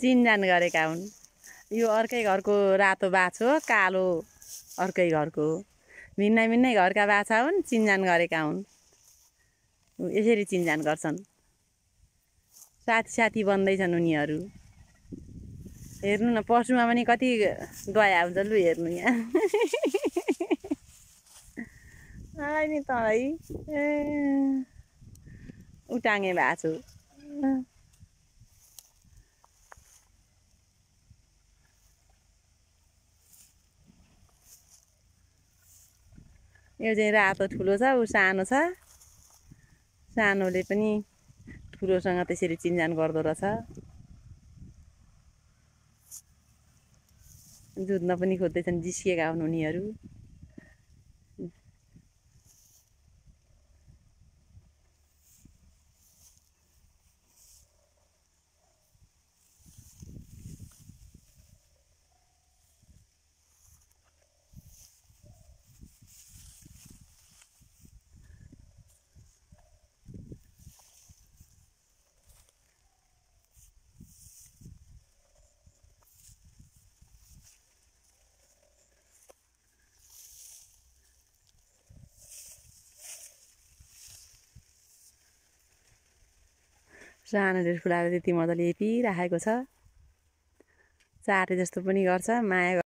चिनजान गरेका हुन्। यो अर्कै घरको रातो बाछो, कालो अर्कै घरको हो। भिन्नै भिन्नै घरका बाछा हुन्, चिनजान गरेका हुन्। यसरी चिनजान गर्छन्। साथी साथी बन्दैछन् उनीहरू। हेर्नु न, पशुमा पनि कति दया हुन्छ। लु हेर्नु यहाँ। आइ नि तँलाई उटाङ्गे भएको छु। यो चाहिँ रातो ठुलो छ, ऊ सानो छ। सानोले पनि ठुलोसँग त्यसरी चिनजान गर्दो रहेछ। जुत्न पनि खोज्दैछन्, जिस्किएका हुन् उनीहरू। सानोले ठुलाले त्यति मजाले हेपिराखेको छ। चाटे जस्तो पनि गर्छ, माया